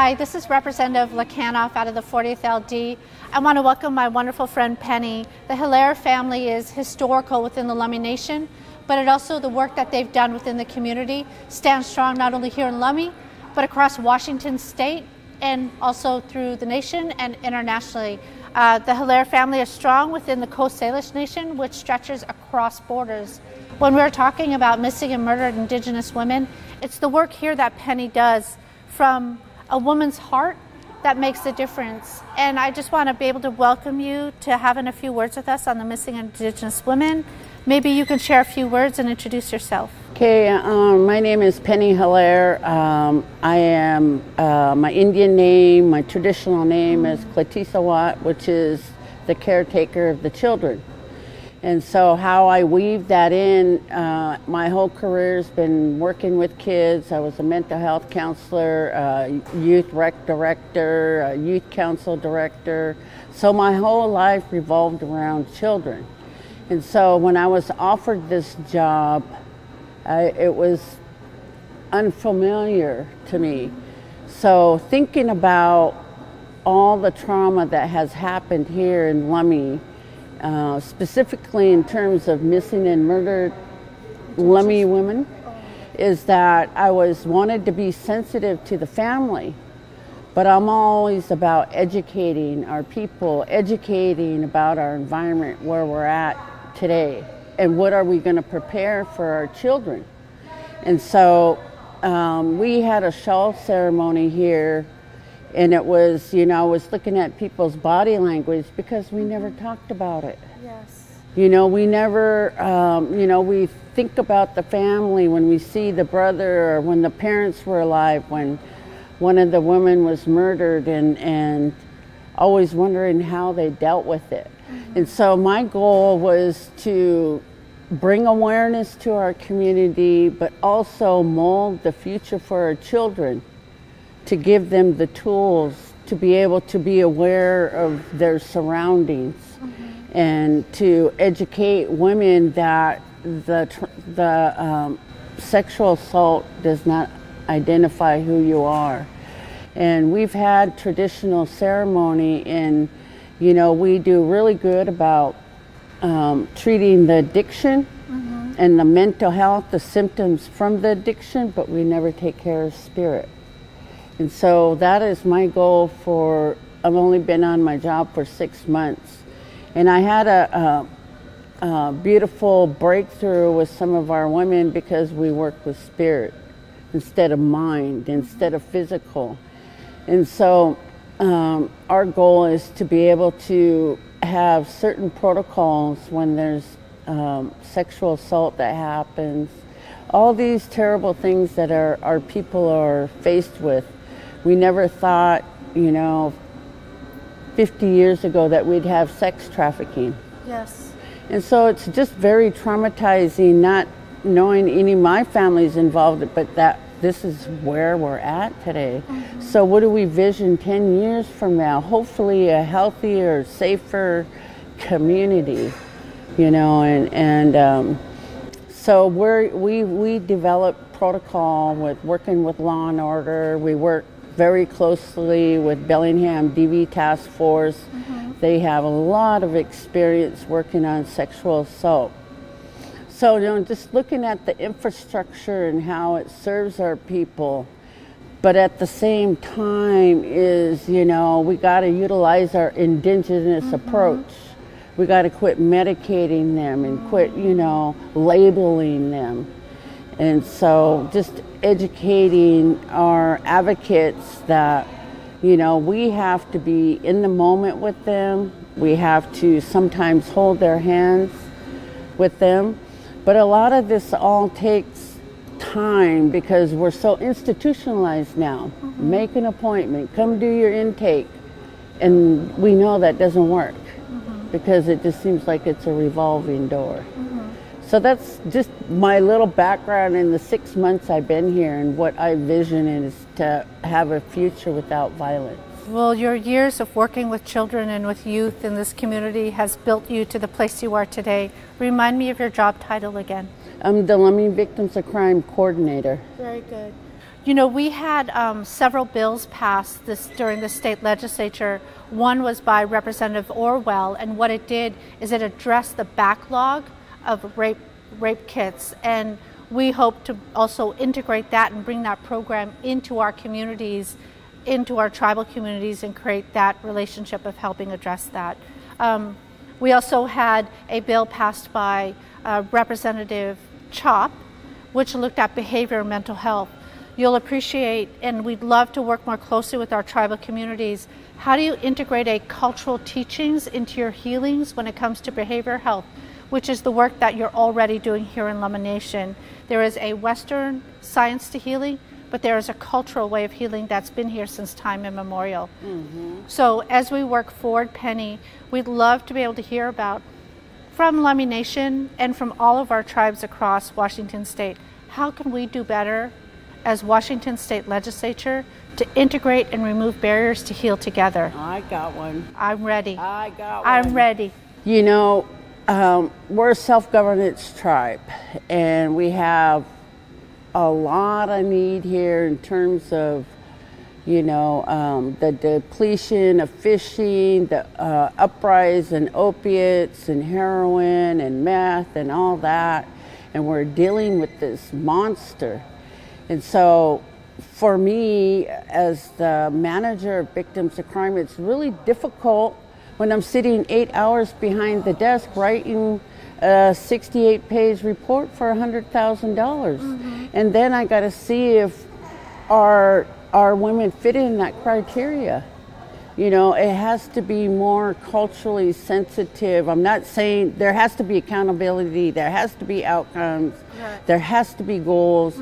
Hi, this is Representative Lekanoff out of the 40th LD. I want to welcome my wonderful friend Penny. The Hillaire family is historical within the Lummi Nation, but it also, the work that they've done within the community stands strong not only here in Lummi, but across Washington State and also through the nation and internationally. The Hillaire family is strong within the Coast Salish Nation, which stretches across borders. When we're talking about missing and murdered Indigenous women, it's the work here that Penny does from a woman's heart that makes the difference. And I just want to be able to welcome you to having a few words with us on the missing Indigenous women. Maybe you can share a few words and introduce yourself. Okay, my name is Penny Hillaire. I am, my Indian name, my traditional name is Klatisawat, which is the caretaker of the children. And so how I weave that in, my whole career has been working with kids. I was a mental health counselor, youth rec director, youth council director. So my whole life revolved around children. And so when I was offered this job, it was unfamiliar to me. So thinking about all the trauma that has happened here in Lummi, specifically in terms of missing and murdered Lummi women, is that I wanted to be sensitive to the family, but I'm always about educating our people, educating about our environment, where we're at today, and what are we going to prepare for our children. And so we had a shawl ceremony here, and it was, you know, I was looking at people's body language because we never talked about it. Yes. You know, we never, you know, we think about the family when we see the brother or when the parents were alive, when one of the women was murdered, and always wondering how they dealt with it. And so my goal was to bring awareness to our community, but also mold the future for our children, to give them the tools to be able to be aware of their surroundings, and to educate women that the sexual assault does not identify who you are. And we've had traditional ceremony, and you know, we do really good about treating the addiction and the mental health, the symptoms from the addiction, but we never take care of spirit. And so that is my goal for, I've only been on my job for 6 months. And I had a beautiful breakthrough with some of our women because we work with spirit instead of mind, instead of physical. And so our goal is to be able to have certain protocols when there's sexual assault that happens, all these terrible things that our people are faced with. We never thought, you know, 50 years ago that we'd have sex trafficking. Yes. And so it's just very traumatizing not knowing any of my family's involved, but that this is where we're at today. So what do we vision 10 years from now? Hopefully a healthier, safer community, you know, and so we develop protocol with working with law and order. We work very closely with Bellingham DV Task Force. They have a lot of experience working on sexual assault. So, you know, just looking at the infrastructure and how it serves our people, but at the same time is, you know, we got to utilize our indigenous approach. We got to quit medicating them and quit, you know, labeling them. And so just educating our advocates that, you know, we have to be in the moment with them. We have to sometimes hold their hands with them. But a lot of this all takes time because we're so institutionalized now. Make an appointment, come do your intake. And we know that doesn't work because it just seems like it's a revolving door. So that's just my little background in the 6 months I've been here, and what I vision is to have a future without violence. Well, your years of working with children and with youth in this community has built you to the place you are today. Remind me of your job title again. I'm the Lummi Victims of Crime Coordinator. Very good. You know, we had several bills passed during the state legislature. One was by Representative Orwell, and what it did is it addressed the backlog of rape kits, and we hope to also integrate that and bring that program into our communities, into our tribal communities, and create that relationship of helping address that. We also had a bill passed by Representative Chop, which looked at behavior and mental health. You'll appreciate, and we'd love to work more closely with our tribal communities. How do you integrate a cultural teachings into your healings when it comes to behavior health, which is the work that you're already doing here in Lummi Nation? There is a Western science to healing, but there is a cultural way of healing that's been here since time immemorial. So as we work forward, Penny, we'd love to be able to hear about, from Lummi Nation and from all of our tribes across Washington State, how can we do better as Washington State Legislature to integrate and remove barriers to heal together? I got one. I'm ready. I got one. I'm ready. You know, we're a self-governance tribe, and we have a lot of need here in terms of, you know, the depletion of fishing, the uprise in opiates and heroin and meth and all that, and we're dealing with this monster. And so for me, as the manager of victims of crime, it's really difficult when I'm sitting 8 hours behind the desk writing a 68-page report for $100,000. And then I got to see if our women fit in that criteria. You know, it has to be more culturally sensitive. I'm not saying there has to be accountability, there has to be outcomes, there has to be goals,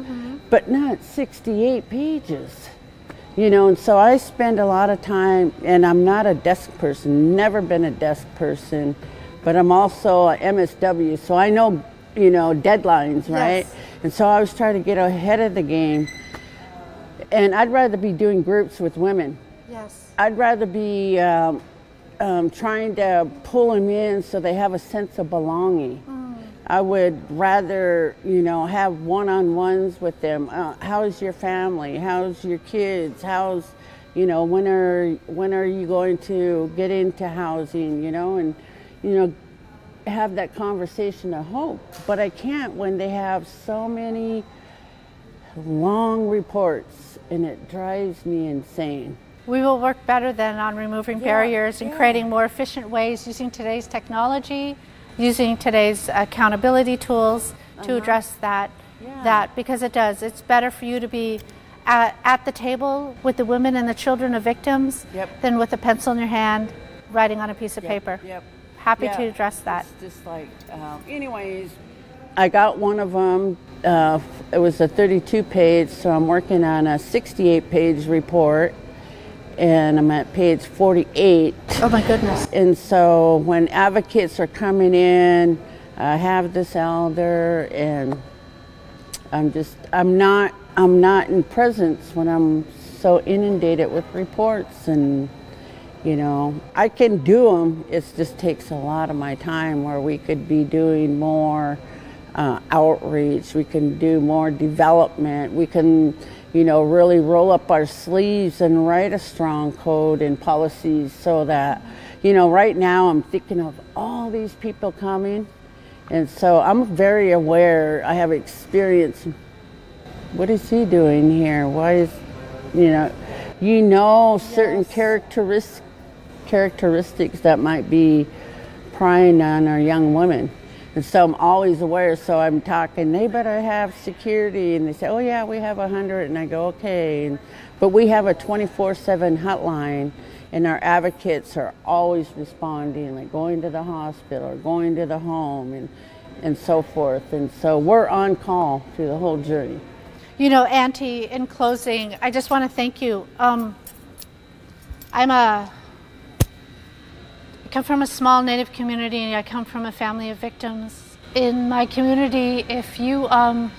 but not 68 pages. You know, and so I spend a lot of time, and I'm not a desk person, never been a desk person, but I'm also a MSW, so I know, you know, deadlines, right? Yes. And so I was trying to get ahead of the game, and I'd rather be doing groups with women. Yes. I'd rather be trying to pull them in so they have a sense of belonging. I would rather, you know, have one-on-ones with them. How's your family? How's your kids? How's, you know, when are you going to get into housing? You know, and you know, have that conversation of hope. But I can't when they have so many long reports, and it drives me insane. We will work better then on removing barriers and creating more efficient ways using today's technology, using today's accountability tools to address that, because it does. It's better for you to be at the table with the women and the children of victims than with a pencil in your hand writing on a piece of paper. Happy to address that. It's just like, anyways, I got one of them. It was a 32-page, so I'm working on a 68-page report. And I'm at page 48. Oh my goodness. And so when advocates are coming in, I have this elder, and I'm not in presence when I'm so inundated with reports, and you know, I can do them. It just takes a lot of my time, where we could be doing more outreach, we can do more development, we can, you know, really roll up our sleeves and write a strong code and policies so that, you know, right now I'm thinking of all these people coming, and so I'm very aware. I have experience. What is he doing here? Why is, you know certain characteristics that might be prying on our young women. And so I'm always aware, so I'm talking, they better have security, and they say, oh yeah, we have 100, and I go, okay. But we have a 24/7 hotline, and our advocates are always responding, like going to the hospital or going to the home and so forth. And so we're on call through the whole journey. You know, Auntie, in closing, I just want to thank you. I come from a small Native community, and I come from a family of victims. In my community, if I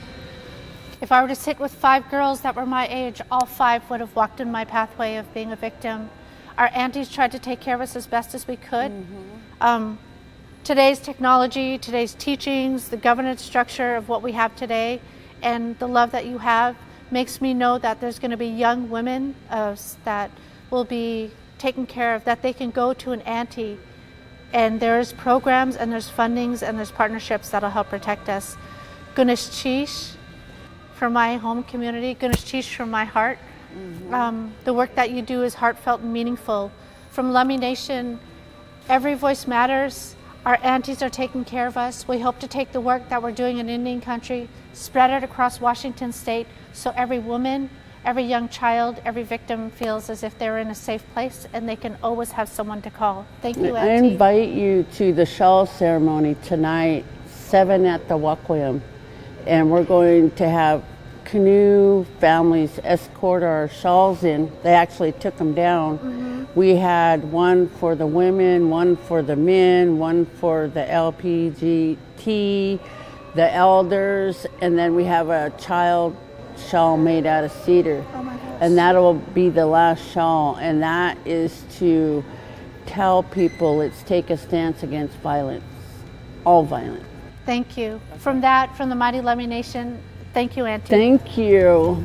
were to sit with 5 girls that were my age, all 5 would have walked in my pathway of being a victim. Our aunties tried to take care of us as best as we could. Today's technology, today's teachings, the governance structure of what we have today, and the love that you have makes me know that there's going to be young women that will be taken care of, that they can go to an auntie, and there's programs and there's fundings and there's partnerships that'll help protect us. Gunesh Chish from my home community, Gunesh Chish from my heart. The work that you do is heartfelt and meaningful. From Lummi Nation, every voice matters. Our aunties are taking care of us. We hope to take the work that we're doing in Indian country, spread it across Washington state, so every woman, every young child, every victim feels as if they're in a safe place and they can always have someone to call. Thank you, Auntie. I invite you to the shawl ceremony tonight, 7 at the Wakwam, and we're going to have canoe families escort our shawls in. They actually took them down. We had one for the women, one for the men, one for the LPGT, the elders, and then we have a child shawl made out of cedar. Oh my gosh. And that'll be the last shawl, and that is to tell people it's take a stance against violence, all violence. Thank you. From the mighty Lummi Nation, thank you, Auntie. Thank you.